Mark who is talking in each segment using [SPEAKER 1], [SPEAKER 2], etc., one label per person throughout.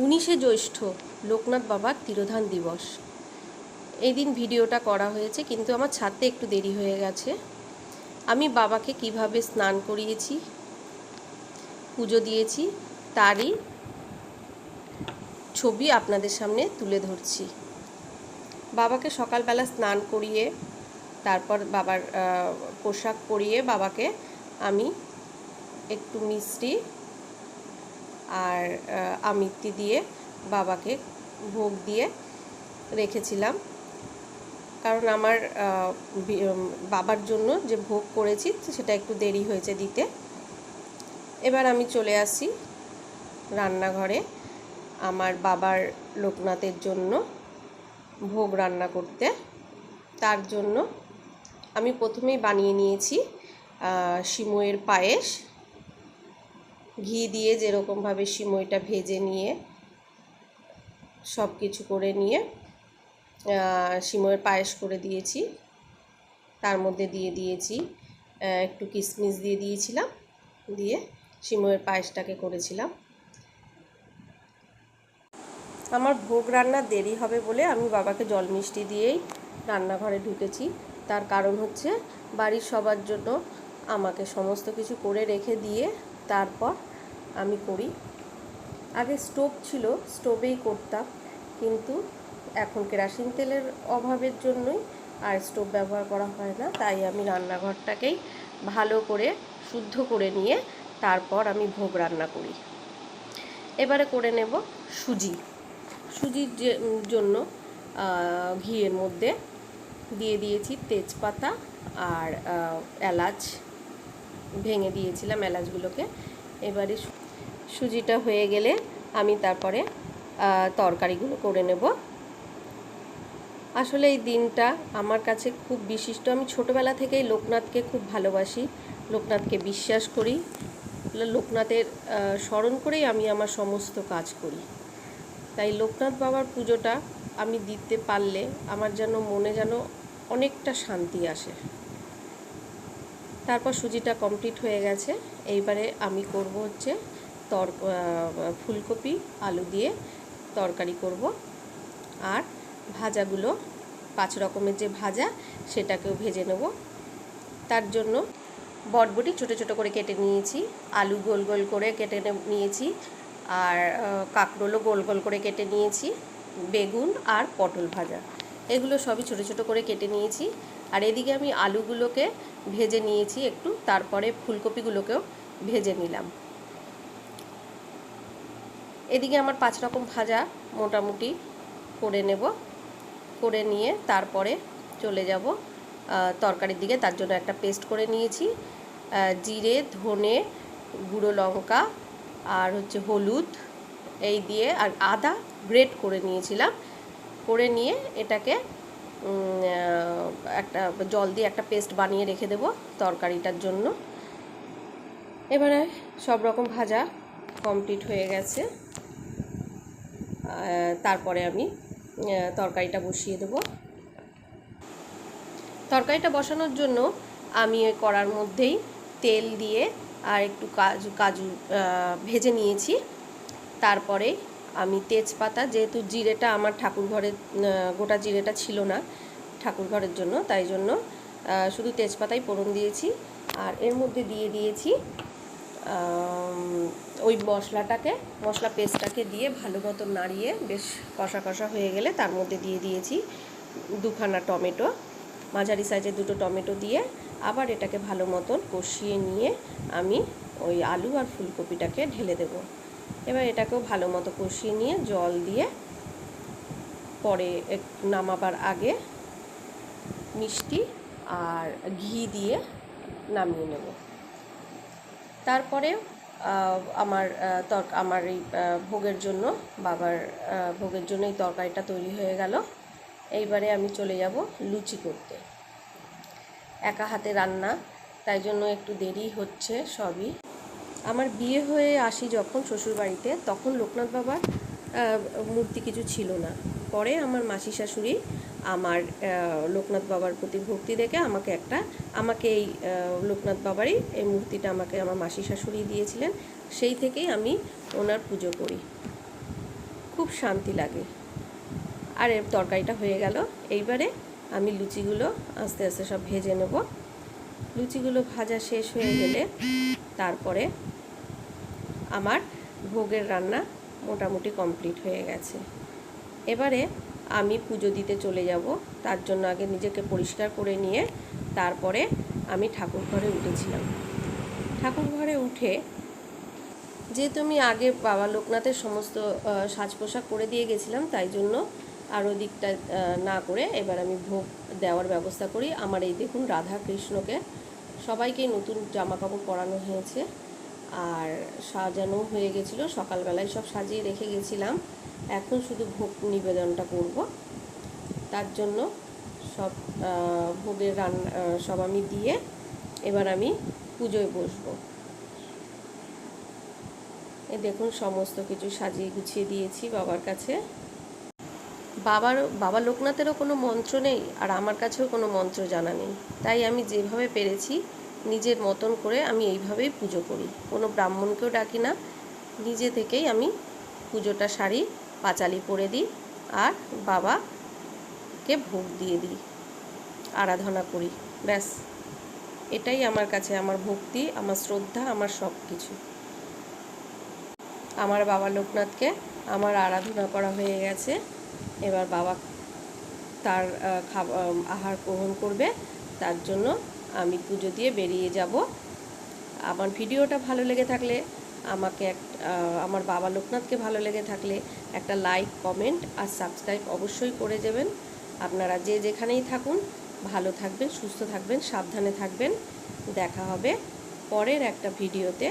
[SPEAKER 1] 19শে জ্যৈষ্ঠ লোকনাথ বাবার তিরোধান দিবস। এই দিন ভিডিওটা করা হয়েছে, কিন্তু আমার ছাড়তে একটু দেরি হয়ে গেছে। আমি বাবাকে কিভাবে স্নান করিয়েছি, পুজো দিয়েছি, তারই ছবি আপনাদের সামনে তুলে ধরছি। বাবাকে সকালবেলা স্নান করিয়ে তারপর বাবার পোশাক পরিয়ে বাবাকে আমি একটু মিষ্টি আর আমিত্তি দিয়ে বাবাকে ভোগ দিয়ে রেখেছিলাম, কারণ আমার বাবার জন্য যে ভোগ করেছি সেটা একটু দেরি হয়েছে দিতে। এবার আমি চলে আসি রান্নাঘরে আমার বাবার লোকনাথের জন্য ভোগ রান্না করতে। তার জন্য আমি প্রথমেই বানিয়ে নিয়েছি সিমইয়ের পায়েস। ঘি দিয়ে যেরকমভাবে সিমইটা ভেজে নিয়ে সব কিছু করে নিয়ে সিমইয়ের পায়েস করে দিয়েছি। তার মধ্যে দিয়ে দিয়েছি একটু কিশমিশ দিয়ে দিয়েছিলাম, দিয়ে সিমইয়ের পায়েসটাকে করেছিলাম। আমার ভোগ রান্নার দেরি হবে বলে আমি বাবাকে জল মিষ্টি দিয়েই রান্নাঘরে ঢুকেছি। তার কারণ হচ্ছে বাড়ির সবার জন্য আমাকে সমস্ত কিছু করে রেখে দিয়ে তারপর আমি করি। আগে স্টোভ ছিল, স্টোভেই করতাম, কিন্তু এখন কেরোসিন তেলের অভাবের জন্যই আর স্টোভ ব্যবহার করা হয় না। তাই আমি রান্নাঘরটাকেই ভালো করে শুদ্ধ করে নিয়ে তারপর আমি ভোগ রান্না করি। এবারে করে নেব সুজির জন্য ঘিয়ের মধ্যে দিয়ে দিয়েছি তেজপাতা আর এলাচ, ভেঙে দিয়েছিলাম এলাচগুলোকে। এবারে সুজিটা হয়ে গেলে আমি তারপরে তরকারিগুলো করে নেব। আসলে এই দিনটা আমার কাছে খুব বিশিষ্ট। আমি ছোটোবেলা থেকেই লোকনাথকে খুব ভালোবাসি, লোকনাথকে বিশ্বাস করি, লোকনাথের স্মরণ করেই আমি আমার সমস্ত কাজ করি। তাই লোকনাথ বাবার পুজোটা আমি দিতে পারলে আমার যেন মনে যেন অনেকটা শান্তি আসে। তারপর সুজিটা কমপ্লিট হয়ে গেছে। এইবারে আমি করব হচ্ছে ফুলকপি আলু দিয়ে তরকারি করব, আর ভাজাগুলো 5 রকমের যে ভাজা সেটাকেও ভেজে নেব। তার জন্য বটবটি ছোটো ছোটো করে কেটে নিয়েছি, আলু গোল গোল করে কেটে নিয়েছি, আর কাঁকরোলও গোল গোল করে কেটে নিয়েছি, বেগুন আর পটল ভাজা এগুলো সবই ছোটো ছোটো করে কেটে নিয়েছি। আর এদিকে আমি আলুগুলোকে ভেজে নিয়েছি একটু, তারপরে ফুলকপিগুলোকেও ভেজে নিলাম। এদিকে আমার 5 রকম ভাজা মোটামুটি করে নেব, করে নিয়ে তারপরে চলে যাব তরকারির দিকে। তার জন্য একটা পেস্ট করে নিয়েছি, জিরে, ধনে, গুঁড়ো লঙ্কা আর হচ্ছে হলুদ এই দিয়ে, আর আদা গ্রেট করে নিয়েছিলাম। করে নিয়ে এটাকে একটা জল দিয়ে একটা পেস্ট বানিয়ে রেখে দেব তরকারিটার জন্য। এবারে সব রকম ভাজা কমপ্লিট হয়ে গেছে, তারপরে আমি তরকারিটা বসিয়ে দেব। তরকারিটা বসানোর জন্য আমি কড়ার মধ্যেই তেল দিয়ে আর একটু কাজু ভেজে নিয়েছি। তারপরে আমি তেজপাতা, যেহেতু জিরেটা আমার ঠাকুর ঘরে গোটা জিরেটা ছিল না ঠাকুর ঘরের জন্য, তাই জন্য শুধু তেজপাতাই ফোড়ন দিয়েছি। আর এর মধ্যে দিয়ে দিয়েছি ওই মশলা পেস্টটাকে দিয়ে ভালো মতো নাড়িয়ে বেশ কষা কষা হয়ে গেলে তার মধ্যে দিয়ে দিয়েছি 2খানা টমেটো, মাঝারি সাইজের 2টো টমেটো দিয়ে আবার এটাকে ভালো মতন কষিয়ে নিয়ে আমি ওই আলু আর ফুলকপিটাকে ঢেলে দেব। এবার এটাকেও ভালো মতো কষিয়ে নিয়ে জল দিয়ে পরে নামাবার আগে মিষ্টি আর ঘি দিয়ে নামিয়ে নেব। তারপরে আমার এই ভোগের জন্য বাবার ভোগের জন্য এই তরকারিটা তৈরি হয়ে গেল। এইবারে আমি চলে যাব লুচি করতে। একা হাতে রান্না, তাই জন্য একটু দেরি হচ্ছে সবই। আমার বিয়ে হয়ে আসি যখন শ্বশুরবাড়িতে, তখন লোকনাথ বাবার মূর্তি কিছু ছিল না। পরে আমার মাসি শাশুড়ি আমার লোকনাথ বাবার প্রতি ভক্তি দেখে আমাকে এই লোকনাথ বাবারই এই মূর্তিটা আমাকে আমার মাসি শাশুড়ি দিয়েছিলেন। সেই থেকেই আমি ওনার পুজো করি। খুব শান্তি লাগে। আর এর তরকারিটা হয়ে গেল। এইবারে আমি লুচিগুলো আস্তে আস্তে সব ভেজে নেব। লুচিগুলো ভাজা শেষ হয়ে গেলে তারপরে আমার ভোগের রান্না মোটামুটি কমপ্লিট হয়ে গেছে। এবারে আমি পুজো দিতে চলে যাব। তার জন্য আগে নিজেকে পরিষ্কার করে নিয়ে তারপরে আমি ঠাকুর ঘরে উঠেছিলাম। ঠাকুর ঘরে উঠে যেহেতু আমি আগে বাবা লোকনাথের সমস্ত সাজ পোশাক করে দিয়ে গেছিলাম, তাই জন্য আর ওদিকটা না করে এবার আমি ভোগ দেওয়ার ব্যবস্থা করি। আমার এই দেখুন রাধা কৃষ্ণকে সবাইকেই নতুন জামা কাপড় পরানো হয়েছে আর সাজানো হয়ে গেছিলো। সকালবেলায় সব সাজিয়ে রেখে গেছিলাম। এখন শুধু ভোগ নিবেদনটা করব। তার জন্য সব ভোগের রান্না সব আমি দিয়ে এবার আমি পুজোয় বসবো। এই দেখুন সমস্ত কিছু সাজিয়ে গুছিয়ে দিয়েছি বাবার কাছে। বাবা লোকনাথেরও কোনো মন্ত্র নেই আর আমার কাছেও কোনো মন্ত্র জানা নেই, তাই আমি যেভাবে পেরেছি নিজের মতন করে আমি এইভাবেই পুজো করি। কোনো ব্রাহ্মণকেও ডাকি না, নিজে থেকেই আমি পুজোটা সারি, পাঁচালি পরে দিই আর বাবাকে ভোগ দিয়ে দিই, আরাধনা করি। ব্যাস, এটাই আমার কাছে আমার ভক্তি, আমার শ্রদ্ধা, আমার সব কিছু। আমার বাবা লোকনাথকে আমার আরাধনা করা হয়ে গেছে। এবার বাবা তার আহার গ্রহণ করবে, তার জন্য আমি পুজো দিয়ে বেরিয়ে যাব। আমার ভিডিওটা ভালো লেগে থাকলে আমাকে আমার বাবা লোকনাথকে ভালো লেগে থাকলে একটা লাইক, কমেন্ট আর সাবস্ক্রাইব অবশ্যই করে যাবেন। আপনারা যে যেখানেই থাকুন ভালো থাকবেন, সুস্থ থাকবেন, সাবধানে থাকবেন। দেখা হবে পরের একটা ভিডিওতে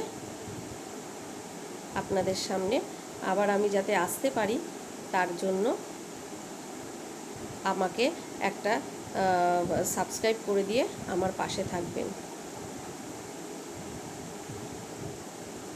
[SPEAKER 1] আপনাদের সামনে। আবার আমি যাতে আসতে পারি তার জন্য আমাকে একটা সাবস্ক্রাইব করে দিয়ে আমার পাশে থাকবেন।